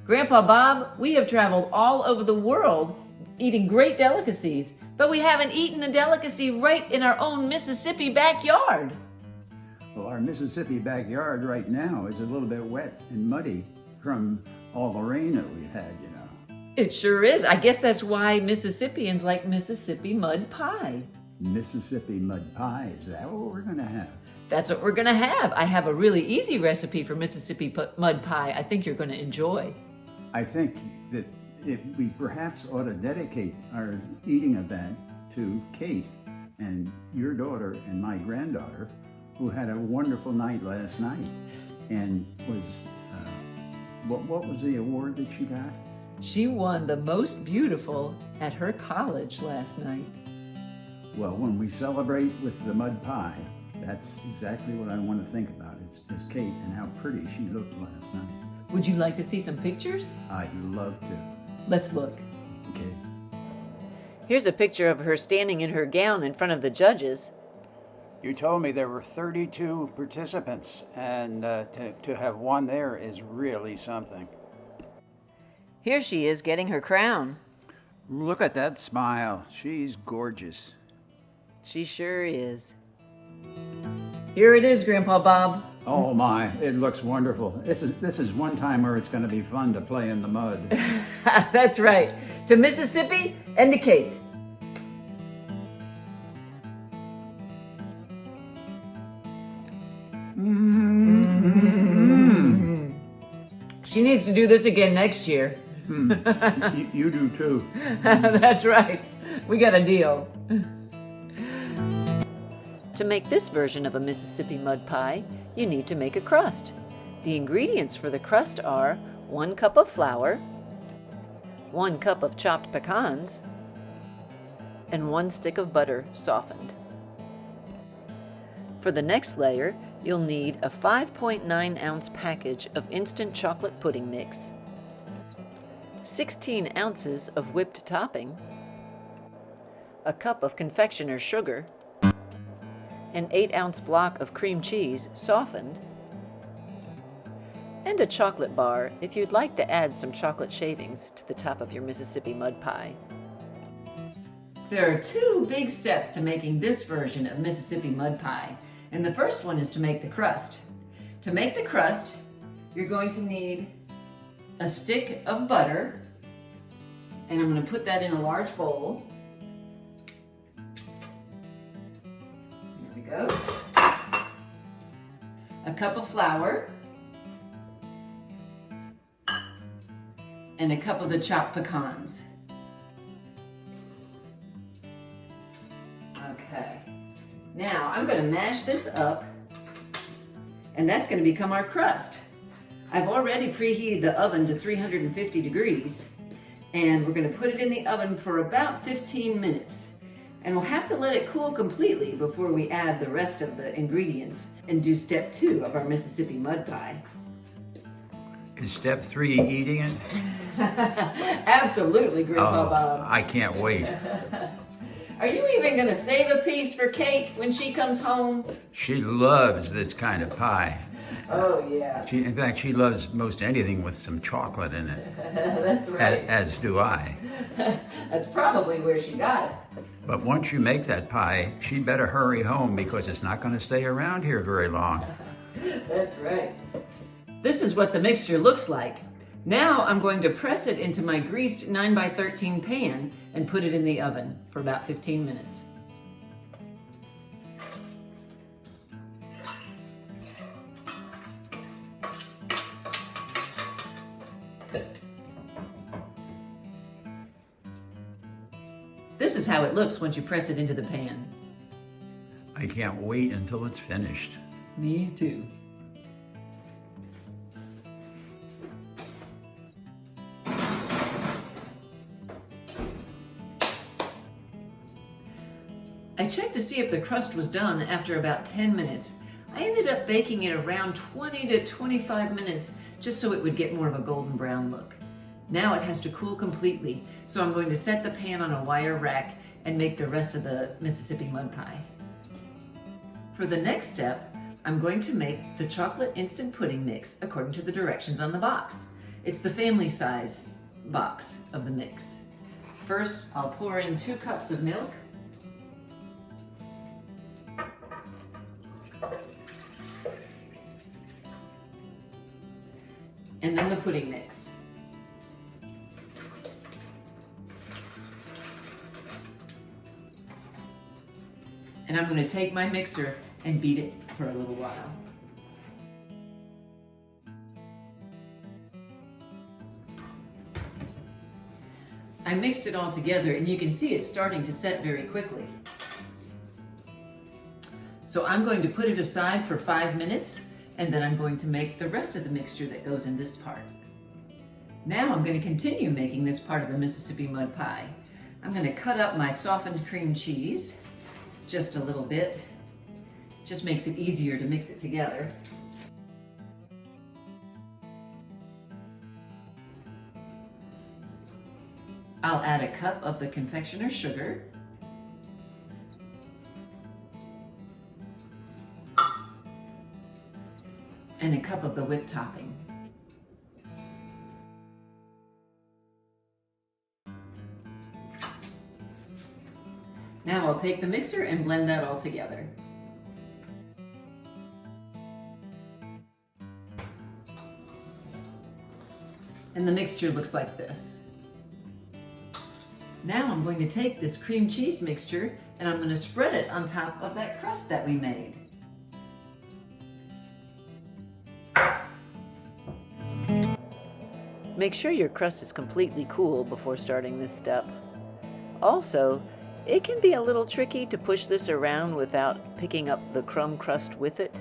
Grandpa Bob, we have traveled all over the world eating great delicacies, but we haven't eaten a delicacy right in our own Mississippi backyard. Well, our Mississippi backyard right now is a little bit wet and muddy from all the rain that we've had, you know. It sure is. I guess that's why Mississippians like Mississippi mud pie. Mississippi mud pie, is that what we're gonna have? That's what we're gonna have. I have a really easy recipe for Mississippi mud pie I think you're gonna enjoy. I think that we perhaps ought to dedicate our eating event to Kate and your daughter and my granddaughter, who had a wonderful night last night and was, what was the award that she got? She won the most beautiful at her college last night. Well, when we celebrate with the mud pie, that's exactly what I want to think about. It's Kate and how pretty she looked last night. Would you like to see some pictures? I'd love to. Let's look. Okay. Here's a picture of her standing in her gown in front of the judges. You told me there were 32 participants, and to have one there is really something. Here she is getting her crown. Look at that smile. She's gorgeous. She sure is. Here it is, Grandpa Bob. Oh my, it looks wonderful. This is one time where it's going to be fun to play in the mud. That's right. To Mississippi and to Kate. Mm-hmm. She needs to do this again next year. You do too. That's right. We got a deal. To make this version of a Mississippi mud pie, you need to make a crust. The ingredients for the crust are 1 cup of flour, 1 cup of chopped pecans, and 1 stick of butter softened. For the next layer, you'll need a 5.9 ounce package of instant chocolate pudding mix, 16 ounces of whipped topping, a cup of confectioner's sugar, an 8-ounce block of cream cheese softened, and a chocolate bar if you'd like to add some chocolate shavings to the top of your Mississippi mud pie. There are 2 big steps to making this version of Mississippi mud pie, and the first one is to make the crust. To make the crust, you're going to need a stick of butter, and I'm going to put that in a large bowl. Go. A cup of flour and a cup of the chopped pecans. Okay, now I'm going to mash this up, and that's going to become our crust. I've already preheated the oven to 350 degrees, and we're going to put it in the oven for about 15 minutes. And we'll have to let it cool completely before we add the rest of the ingredients and do step 2 of our Mississippi mud pie. Is step 3 eating it? Absolutely, Grandpa Bob. I can't wait. Are you even going to save a piece for Kate when she comes home? She loves this kind of pie. Oh, yeah. In fact, she loves most anything with some chocolate in it. That's right. As do I. That's probably where she got it. But once you make that pie, she'd better hurry home because it's not going to stay around here very long. That's right. This is what the mixture looks like. Now I'm going to press it into my greased 9x13 pan and put it in the oven for about 15 minutes. This is how it looks once you press it into the pan. I can't wait until it's finished. Me too. I checked to see if the crust was done after about 10 minutes. I ended up baking it around 20 to 25 minutes just so it would get more of a golden brown look. Now it has to cool completely, so I'm going to set the pan on a wire rack and make the rest of the Mississippi mud pie. For the next step, I'm going to make the chocolate instant pudding mix according to the directions on the box. It's the family size box of the mix. First, I'll pour in 2 cups of milk. And then the pudding mix. And I'm going to take my mixer and beat it for a little while. I mixed it all together and you can see it's starting to set very quickly. So I'm going to put it aside for 5 minutes and then I'm going to make the rest of the mixture that goes in this part. Now I'm going to continue making this part of the Mississippi mud pie. I'm going to cut up my softened cream cheese just a little bit. Just makes it easier to mix it together. I'll add a cup of the confectioner's sugar. And a cup of the whipped topping. Now I'll take the mixer and blend that all together. And the mixture looks like this. Now I'm going to take this cream cheese mixture and I'm going to spread it on top of that crust that we made. Make sure your crust is completely cool before starting this step. Also, it can be a little tricky to push this around without picking up the crumb crust with it.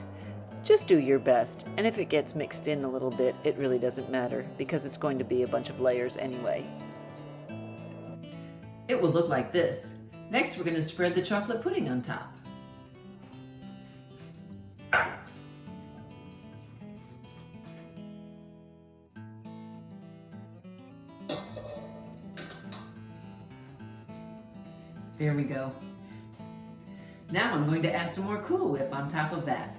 Just do your best, and if it gets mixed in a little bit, it really doesn't matter because it's going to be a bunch of layers anyway. It will look like this. Next, we're going to spread the chocolate pudding on top. There we go. Now I'm going to add some more Cool Whip on top of that.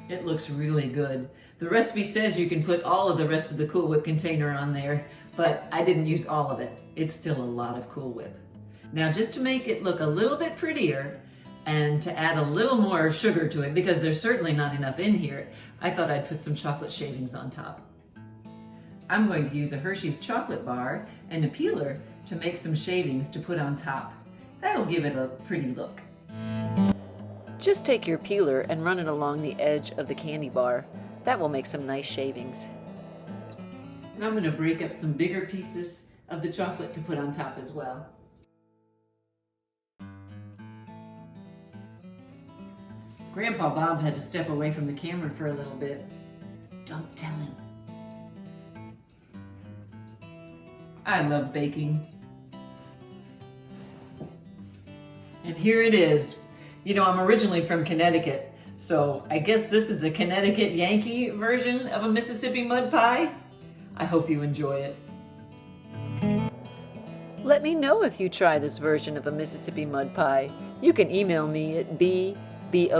It looks really good. The recipe says you can put all of the rest of the Cool Whip container on there, but I didn't use all of it. It's still a lot of Cool Whip. Now, just to make it look a little bit prettier and to add a little more sugar to it, because there's certainly not enough in here, I thought I'd put some chocolate shavings on top. I'm going to use a Hershey's chocolate bar and a peeler to make some shavings to put on top. That'll give it a pretty look. Just take your peeler and run it along the edge of the candy bar. That will make some nice shavings. And I'm going to break up some bigger pieces of the chocolate to put on top as well. Grandpa Bob had to step away from the camera for a little bit. Don't tell him. I love baking. And here it is. You know, I'm originally from Connecticut, so I guess this is a Connecticut Yankee version of a Mississippi mud pie. I hope you enjoy it. Let me know if you try this version of a Mississippi mud pie. You can email me at bowen@mcls.ms.